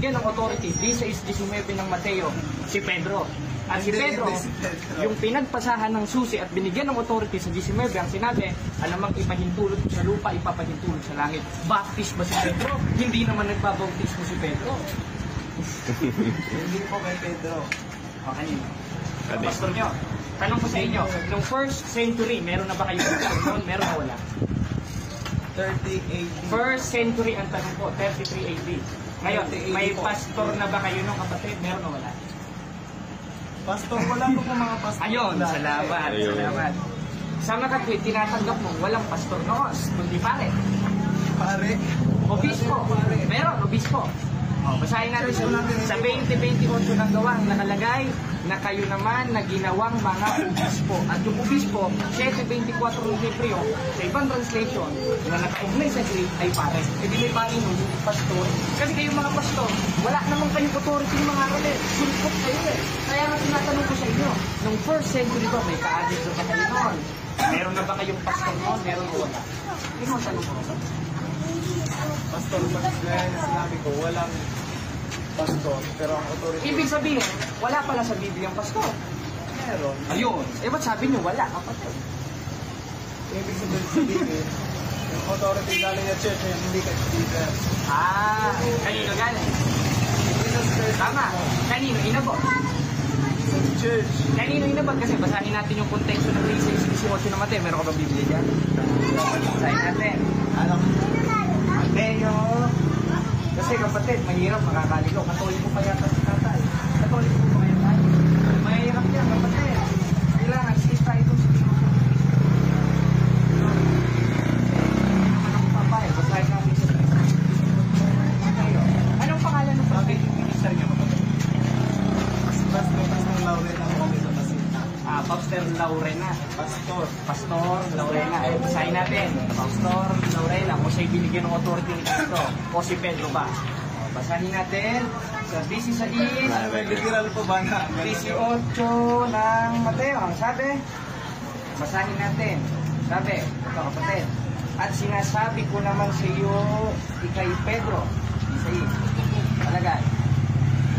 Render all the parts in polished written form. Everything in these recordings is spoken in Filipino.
binigyan ng authority, 16:19 ng Mateo, si Pedro. At si Pedro, yung pinagpasahan ng susi at binigyan ng authority sa 19, ang sinabi, alamang ipahintulot sa lupa, ipapahintulot sa langit. Baptist ba si Pedro? Hindi naman nagbabautismo si Pedro. Hindi po kay Pedro. O, kanino? Pastor nyo, tanong ko sa inyo, nung 1st century, meron na ba kayo noon? Meron o wala? 30 AD. 1st century ang tanong ko, 33 AD. Ngayon, may pastor na ba kayo nung kapatid? Meron o wala? Pastor, wala po mga pastor. Ayun, salamat, salamat. Sa makatwid, tinatanggap mo, walang pastor noon, kundi pare. Pare. Obispo. Meron, obispo. O, basahin natin sa 20:28 ng gawa, nakalagay na kayo naman na ginawang mga obispo. At yung obispo, 7:24 ng Hebreo, sa ibang translation, na nakaugnay sa Greek ay pare. Hindi may pare nun, yung pastor. Kasi kayo mga pastor, wala namang kayong authority yung mga aralin. Sulpot kayo eh. Kaya nga tinatanong ko sa inyo, nung 1st century ba, may ka-added na ba kayo noon? Meron na ba kayong pastor noon? Meron o wala? Ano ang tanong ko? Pastor, gaya na sinabi ko, walang pastor, pero ang authority. Ibig sabihin, wala pala sa Biblia ang pastor. Meron. Ayun. Eh, ba't sabi nyo wala? Kapatid. Ibig sabihin, yung authority galing na church, hindi kay Peter. Ah, kanino galing? Tama. Kanino inabot? Church. Kanino inabot? Kasi basahin natin yung konteksto ng 3:18 na Mateo. Meron ka ba Biblia dyan? Basahin natin. Ano? Mateo. Kasi kapatid, mahirap makakaligaw. Katoliko pa yata si tatay. Katoliko pa kaya tayo. Mahirap yan, kapatid. Kailangan, sis tayo itong sa Diyos. Anong papay? Basahin natin sa Mateo. Anong pangalan ng prophet yung minister niyo, kapatid? Pastor Laurel ako kami sa Basita. Pastor Laurena. Pastor Laurena. Eh, basahin natin. Pastor Laurena. Kung siya'y binigyan ng authority ni Cristo. O si Pedro ba? O, basahin natin. Sa 16. Literal po ba na? 18 ng Mateo. Ang sabi? Basahin natin. Sabi, ito kapatid. At sinasabi ko naman sa iyo, ikay Pedro. Isay. Palagay.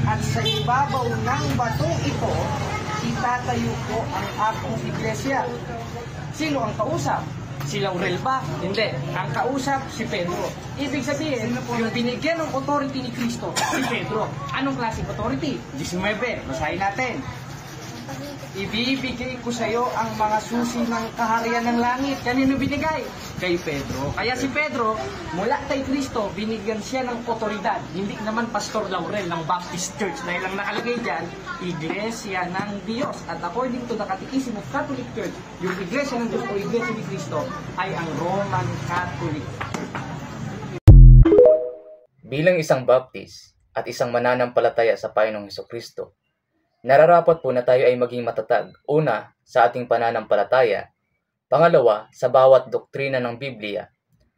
At sa ibabaw ng batong ito, itatayo ko ang akong iglesia. Sino ang kausap? Si Laurel ba? Hindi. Ang kausap, si Pedro. Ibig sabihin, yung binigyan ng authority ni Cristo, si Pedro. Anong klaseng authority? 19. Basahin natin. Ibibigay ko sa iyo ang mga susi ng kaharian ng langit. Kanino binigay? Kay Pedro. Kaya si Pedro, mula kay Cristo, binigyan siya ng otoridad. Hindi naman Pastor Laurel ng Baptist Church. Dahil ang nakalagay dyan, Iglesia ng Diyos. At according to the Catechism of Catholic Church, yung Iglesia ng Diyos o Iglesia ni Cristo ay ang Roman Catholic Church. Bilang isang Baptist at isang mananampalataya sa Panginoong Hesukristo, nararapat po na tayo ay maging matatag, una, sa ating pananampalataya, pangalawa, sa bawat doktrina ng Biblia,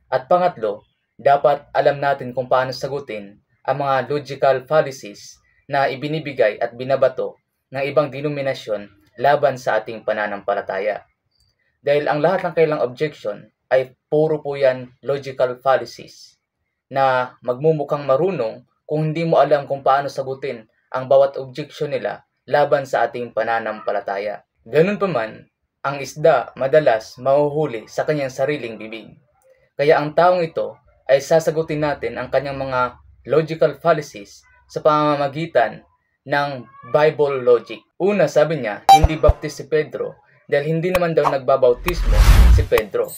at pangatlo, dapat alam natin kung paano sagutin ang mga logical fallacies na ibinibigay at binabato ng ibang denominasyon laban sa ating pananampalataya. Dahil ang lahat ng kailang objection ay puro po yan logical fallacies na magmumukhang marunong kung hindi mo alam kung paano sagutin ang bawat objection nila laban sa ating pananampalataya. Ganun pa man, ang isda madalas mahuhuli sa kanyang sariling bibig. Kaya ang taong ito ay sasagutin natin ang kanyang mga logical fallacies sa pamamagitan ng Bible logic. Una, sabi niya, hindi baptist si Pedro dahil hindi naman daw nagbabautismo si Pedro.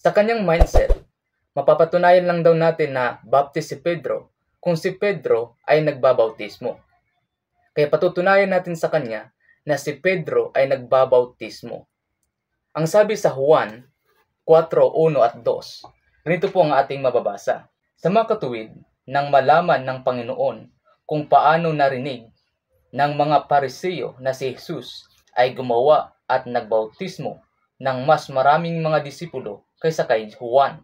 Sa kanyang mindset, mapapatunayan lang daw natin na baptist si Pedro kung si Pedro ay nagbabautismo. Kaya patutunayan natin sa kanya na si Pedro ay nagbabautismo. Ang sabi sa Juan 4:1 at 2, ganito po ang ating mababasa. Sa makatuwid nang malaman ng Panginoon kung paano narinig ng mga Pariseo na si Jesus ay gumawa at nagbautismo ng mas maraming mga disipulo kaysa kay Juan.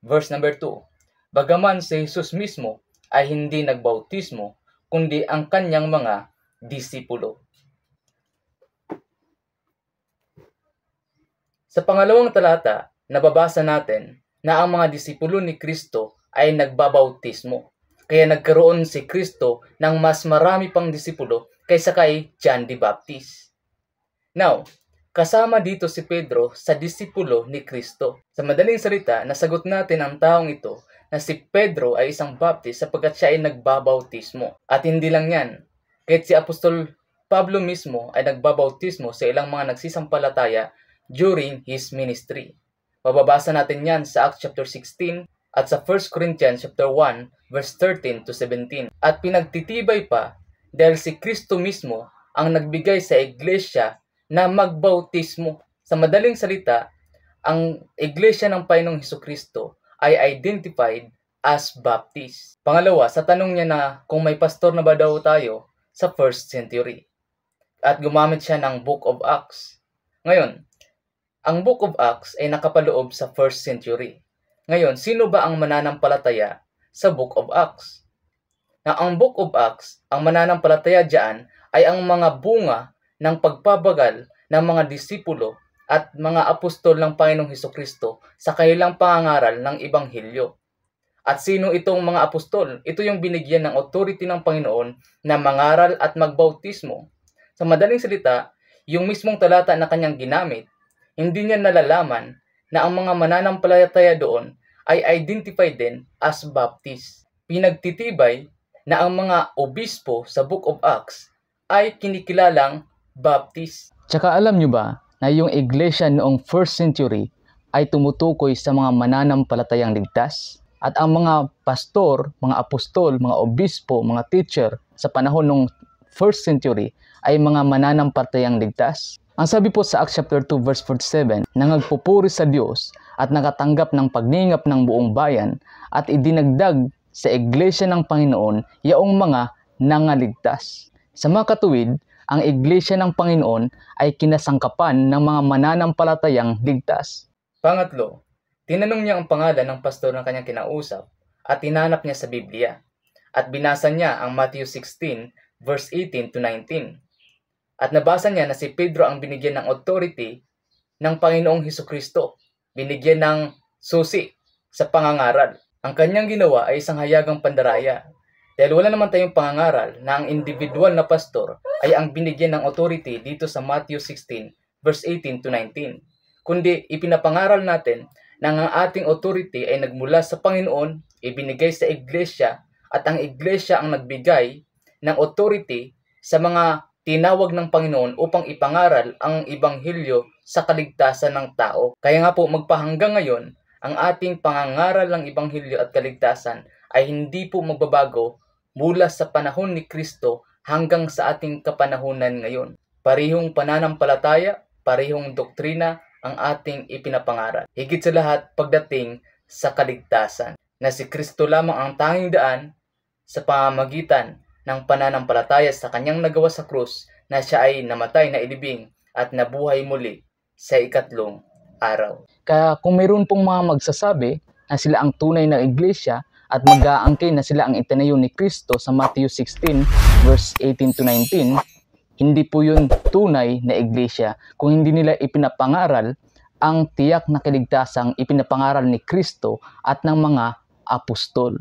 Verse number 2, bagaman si Jesus mismo ay hindi nagbautismo, kundi ang kanyang mga disipulo. Sa pangalawang talata, nababasa natin na ang mga disipulo ni Kristo ay nagbabautismo. Kaya nagkaroon si Kristo ng mas marami pang disipulo kaysa kay John the Baptist. Now, kasama dito si Pedro sa disipulo ni Kristo. Sa madaling salita, nasagot natin ang taong ito na si Pedro ay isang Baptist sapagkat siya ay nagbabautismo. At hindi lang yan, kahit si Apostol Pablo mismo ay nagbabautismo sa ilang mga nagsisampalataya during his ministry. Mababasa natin yan sa Acts chapter 16 at sa 1 Corinthians chapter 1 verse 13 to 17. At pinagtitibay pa dahil si Kristo mismo ang nagbigay sa iglesia na magbautismo. Sa madaling salita, ang iglesia ng Panginoong Hesukristo ay identified as Baptist. Pangalawa, sa tanong niya na kung may pastor na ba daw tayo sa 1st century. At gumamit siya ng Book of Acts. Ngayon, ang Book of Acts ay nakapaloob sa 1st century. Ngayon, sino ba ang mananampalataya sa Book of Acts? Na ang Book of Acts, ang mananampalataya diyan ay ang mga bunga ng pagpabagal ng mga disipulo at mga apostol ng Panginoong Hesukristo sa kanilang pangangaral ng Ebanghelyo. At sino itong mga apostol? Ito yung binigyan ng authority ng Panginoon na mangaral at magbautismo. Sa madaling salita, yung mismong talata na kanyang ginamit, hindi niya nalalaman na ang mga mananampalataya doon ay identified din as Baptist. Pinagtitibay na ang mga obispo sa Book of Acts ay kinikilalang Baptist. Tsaka alam nyo ba na yung iglesia noong 1st century ay tumutukoy sa mga mananampalatayang ligtas? At ang mga pastor, mga apostol, mga obispo, mga teacher sa panahon ng 1st century ay mga mananampalatayang ligtas. Ang sabi po sa Acts chapter 2 verse 47, na nagpupuri sa Diyos at nakatanggap ng pagningap ng buong bayan at idinagdag sa iglesia ng Panginoon yaong mga nangaligtas. Sa mga katuwid, ang iglesia ng Panginoon ay kinasangkapan ng mga mananampalatayang ligtas. Pangatlo, tinanong niya ang pangalan ng pastor ng kanyang kinausap at tinanap niya sa Biblia. At binasa niya ang Matthew 16 verse 18 to 19. At nabasa niya na si Pedro ang binigyan ng authority ng Panginoong Hesukristo. Binigyan ng susi sa pangangaral. Ang kanyang ginawa ay isang hayagang pandaraya. Dahil wala naman tayong pangangaral na ang individual na pastor ay ang binigyan ng authority dito sa Matthew 16 verse 18 to 19. Kundi ipinapangaral natin na ang ating authority ay nagmula sa Panginoon, ibinigay sa iglesia, at ang iglesia ang nagbigay ng authority sa mga tinawag ng Panginoon upang ipangaral ang Ebanghelyo sa kaligtasan ng tao. Kaya nga po magpahanggang ngayon, ang ating pangangaral ng Ebanghelyo at kaligtasan ay hindi po magbabago mula sa panahon ni Kristo hanggang sa ating kapanahunan ngayon. Parehong pananampalataya, parehong doktrina ang ating ipinapangaral. Higit sa lahat pagdating sa kaligtasan, na si Kristo lamang ang tanging daan sa pamamagitan ng pananampalataya sa kanyang nagawa sa krus, na siya ay namatay na ilibing at nabuhay muli sa ikatlong araw. Kaya kung mayroon pong mga magsasabi na sila ang tunay na iglesia at mag-aangkin na sila ang itinayo ni Kristo sa Matthew 16 verse 18 to 19, hindi po yun tunay na iglesia kung hindi nila ipinapangaral ang tiyak na kaligtasang ipinapangaral ni Kristo at ng mga apostol.